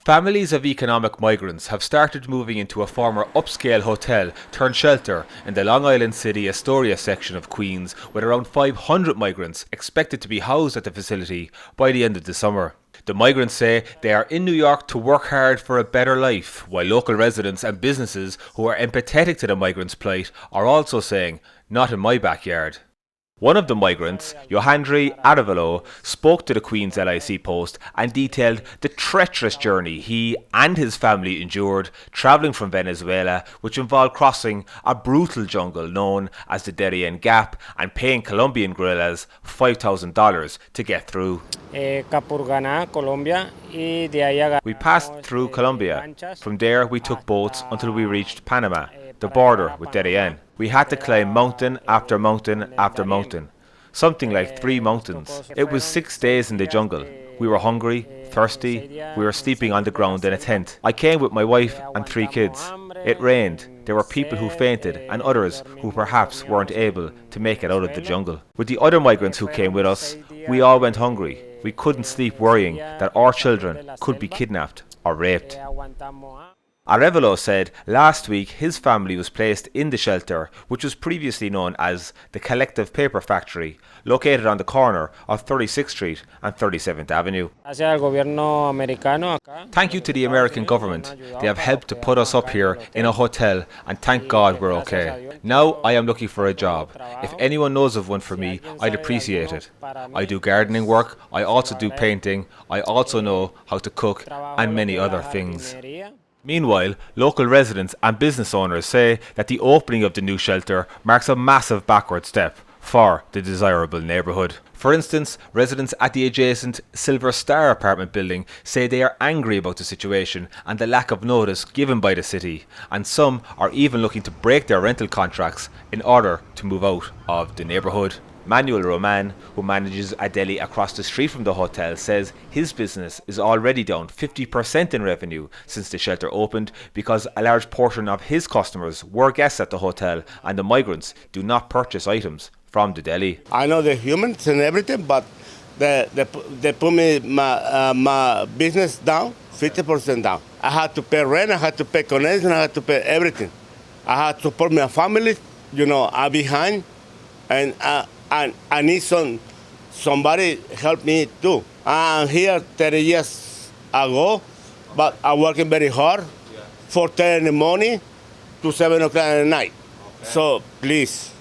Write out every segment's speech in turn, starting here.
Families of economic migrants have started moving into a former upscale hotel turned shelter in the Long Island City Astoria section of Queens, with around 500 migrants expected to be housed at the facility by the end of the summer. The migrants say they are in New York to work hard for a better life, while local residents and businesses who are empathetic to the migrants' plight are also saying, "Not in my backyard." One of the migrants, Yohandri Arevalo, spoke to the Queen's LIC Post and detailed the treacherous journey he and his family endured travelling from Venezuela, which involved crossing a brutal jungle known as the Darien Gap and paying Colombian guerrillas $5,000 to get through. We passed through Colombia. From there we took boats until we reached Panama, the border with Darien. We had to climb mountain after mountain after mountain, something like 3 mountains. It was 6 days in the jungle. We were hungry, thirsty, we were sleeping on the ground in a tent. I came with my wife and 3 kids. It rained. There were people who fainted and others who perhaps weren't able to make it out of the jungle. With the other migrants who came with us, we all went hungry. We couldn't sleep worrying that our children could be kidnapped or raped. Arevalo said last week his family was placed in the shelter, which was previously known as the Collective Paper Factory, located on the corner of 36th Street and 37th Avenue. Thank you to the American government. They have helped to put us up here in a hotel, and thank God we're okay. Now I am looking for a job. If anyone knows of one for me, I'd appreciate it. I do gardening work, I also do painting, I also know how to cook and many other things. Meanwhile, local residents and business owners say that the opening of the new shelter marks a massive backward step for the desirable neighbourhood. For instance, residents at the adjacent Silver Star apartment building say they are angry about the situation and the lack of notice given by the city, and some are even looking to break their rental contracts in order to move out of the neighbourhood. Manuel Roman, who manages a deli across the street from the hotel, says his business is already down 50% in revenue since the shelter opened because a large portion of his customers were guests at the hotel and the migrants do not purchase items from the deli. I know the humans and everything, but they put my business down, 50% down. I had to pay rent, I had to pay connection, I had to pay everything. I had to support my family, I'm behind, and I need somebody help me too. I'm here 30 years ago, but I'm working very hard, 4:30 in the morning to 7 o'clock at night. Okay. So please.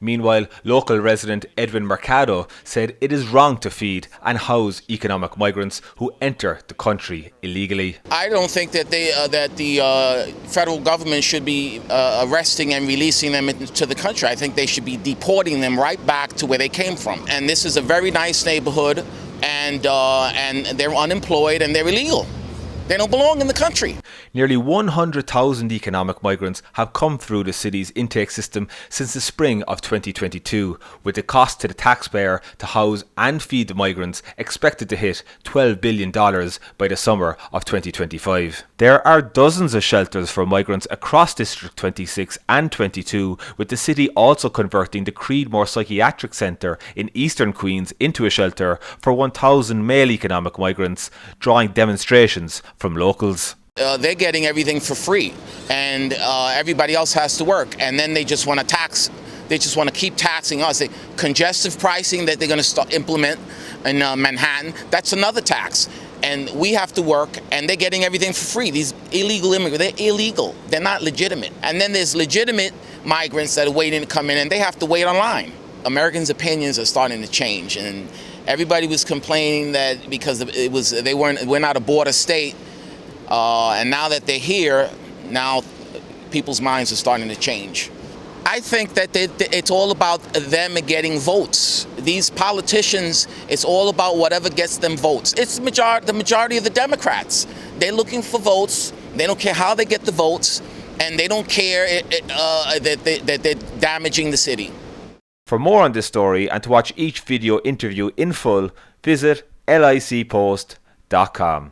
Meanwhile, local resident Edwin Mercado said it is wrong to feed and house economic migrants who enter the country illegally. I don't think that the federal government should be arresting and releasing them into the country. I think they should be deporting them right back to where they came from. And this is a very nice neighborhood, and they're unemployed and they're illegal. They don't belong in the country. Nearly 100,000 economic migrants have come through the city's intake system since the spring of 2022, with the cost to the taxpayer to house and feed the migrants expected to hit $12 billion by the summer of 2025. There are dozens of shelters for migrants across District 26 and 22, with the city also converting the Creedmoor Psychiatric Centre in eastern Queens into a shelter for 1,000 male economic migrants, drawing demonstrations from locals. They're getting everything for free, and everybody else has to work, and then they just want to tax. They just want to keep taxing us. Congestive pricing that they're going to implement in Manhattan, that's another tax. And we have to work, and they're getting everything for free. These illegal immigrants, they're illegal. They're not legitimate. And then there's legitimate migrants that are waiting to come in, and they have to wait online. Americans' opinions are starting to change, and everybody was complaining that because we're not a border state, and now that they're here, now people's minds are starting to change. I think that it's all about them getting votes. These politicians, it's all about whatever gets them votes. It's the majority of the Democrats. They're looking for votes. They don't care how they get the votes, and they don't care that they're damaging the city. For more on this story and to watch each video interview in full, visit licpost.com.